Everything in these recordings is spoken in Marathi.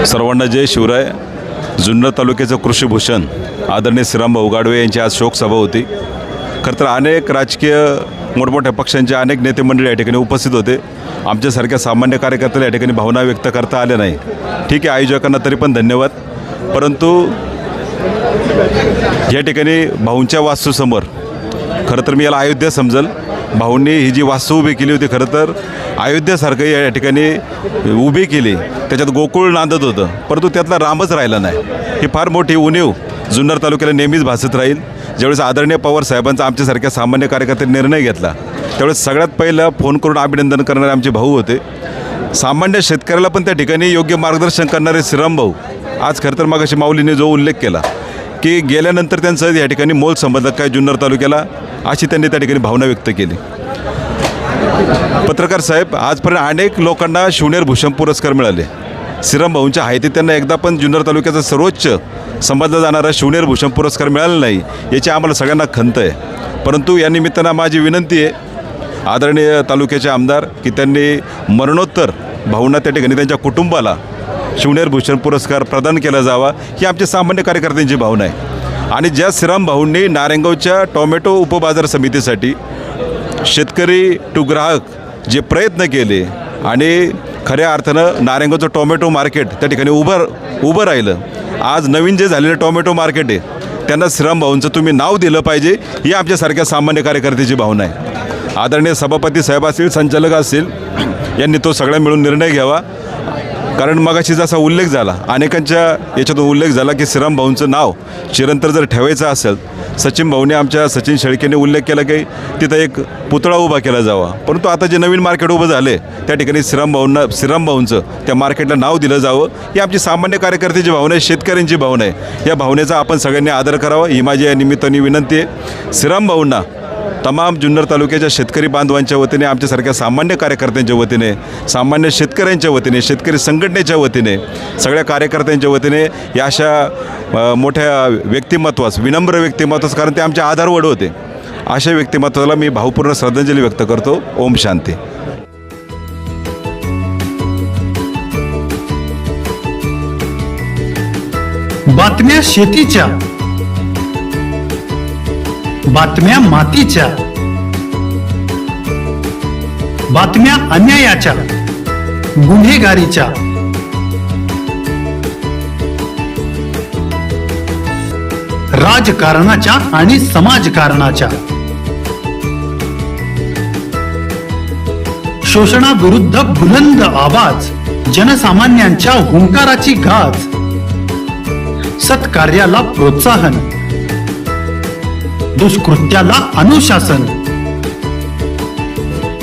सर्वांना जय शिवराय। जुन्नर तालुक्याचं कृषीभूषण आदरणीय श्रीरामभाऊ गाडवे यांची आज शोकसभा होती। खरं तर अनेक राजकीय मोठमोठ्या पक्षांचे अनेक नेते मंडळी या ठिकाणी उपस्थित होते। आमच्यासारख्या सामान्य कार्यकर्त्याला या ठिकाणी भावना व्यक्त करता आल्या नाही। ठीक आहे, आयोजकांना तरी पण धन्यवाद। परंतु या ठिकाणी भाऊंच्या वास्तूसमोर खरं तर मी याला अयोध्या समजल। भाऊंनी ही जी वास्तू उभी केली होती खरं तर अयोध्यासारखं या ठिकाणी उभी केली, त्याच्यात गोकुळ नांदत होतं, परंतु त्यातला रामच राहिला नाही। ही फार मोठी उणीव जुन्नर तालुक्याला नेहमीच भासत राहील। ज्यावेळेस आदरणीय पवार साहेबांचा आमच्यासारख्या सामान्य कार्यकर्त्यांनी निर्णय घेतला त्यावेळेस सगळ्यात पहिलं फोन करून अभिनंदन करणारे आमचे भाऊ होते। सामान्य शेतकऱ्याला पण त्या ठिकाणी योग्य मार्गदर्शन करणारे श्रीरामभाऊ आज खरं तर मगाशी माऊलीने जो उल्लेख केला की गेल्यानंतर त्यांचं या ठिकाणी मोल संबंध काय जुन्नर तालुक्याला, अशी त्यांनी त्या ठिकाणी भावना व्यक्त केली। पत्रकार साहेब, आजपर्यंत अनेक लोकांना शिवनेर भूषण पुरस्कार मिळाले। श्रीरामभाऊंच्या हायती त्यांना एकदा पण जुन्नर तालुक्याचा सर्वोच्च समजला जाणारा शिवनेर भूषण पुरस्कार मिळाला नाही, याची आम्हाला सगळ्यांना खंत आहे। परंतु या निमित्तानं माझी विनंती आहे आदरणीय तालुक्याचे आमदार की त्यांनी मरणोत्तर भाऊंना त्या ठिकाणी त्यांच्या कुटुंबाला शिवनेर भूषण पुरस्कार प्रदान केला जावा, ही आमच्या सामान्य कार्यकर्त्यांची भावना आहे। आणि ज्या श्रीरामभाऊंनी नारायणगावच्या टोमॅटो उपबाजार समितीसाठी शेतकरी टू ग्राहक जे प्रयत्न केले आणि खऱ्या अर्थानं नारायणगावचं टोमॅटो मार्केट त्या ठिकाणी उभं राहिलं। आज नवीन जे झालेलं टोमॅटो मार्केट आहे त्यांना श्रीरामभाऊंचं तुम्ही नाव दिलं पाहिजे, ही आमच्यासारख्या सामान्य कार्यकर्त्याची भावना आहे। आदरणीय सभापती साहेब असतील, संचालक असतील, यांनी तो सगळा मिळून निर्णय घ्यावा। कारण मगाशी जसा उल्लेख झाला, अनेकांच्या याच्यातून उल्लेख झाला की श्रीरामभाऊंचं नाव चिरंतर जर ठेवायचं असेल, सचिन भाऊने आमच्या सचिन शेळकेने उल्लेख केला की तिथं एक पुतळा उभा केला जावा। परंतु आता जे नवीन मार्केट उभं झाले त्या ठिकाणी श्रीरामभाऊंचं त्या मार्केटला नाव दिलं जावं, ही आमची सामान्य कार्यकर्त्याची भावना आहे, शेतकऱ्यांची भावना आहे। या भावनेचा आपण सगळ्यांनी आदर करावा, ही माझी या निमित्ताने विनंती आहे। श्रीरामभाऊंना तमाम जुन्नर तालुक्याच्या शेतकरी बांधवांच्या वतीने, आमच्यासारख्या सामान्य कार्यकर्त्यांच्या वतीने, सामान्य शेतकऱ्यांच्या वतीने, शेतकरी संघटनेच्या वतीने, सगळ्या कार्यकर्त्यांच्या वतीने या अशा मोठ्या व्यक्तिमत्वास, विनम्र व्यक्तिमत्वास, कारण ते आमचे आधारवड होते, अशा व्यक्तिमत्वाला मी भावपूर्ण श्रद्धांजली व्यक्त करतो। ओम शांती। बातम्या शेतीच्या, बातम्या मातीच्या, बातम्या अन्यायाच्या, गुन्हेगारीच्या, राजकारणाच्या आणि समाजकारणाच्या, शोषणाविरुद्ध बुलंद आवाज, जनसामान्यांच्या हुंकाराची गाज, सत्कार्याला प्रोत्साहन, दुष्कृत्याला अनुशासन,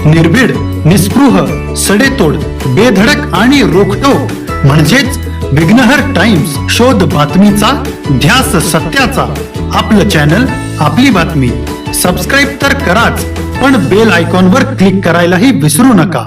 निर्भीड, निस्पृह, सडेतोड, बेधडक आणि रोखठोक म्हणजेच विघ्नहर टाइम्स, शोध बातमीचा, ध्यास सत्याचा। आपलं चॅनल, आपली बातमी। सबस्क्राईब तर कराच, पण बेल आयकॉनवर क्लिक करायलाही विसरू नका।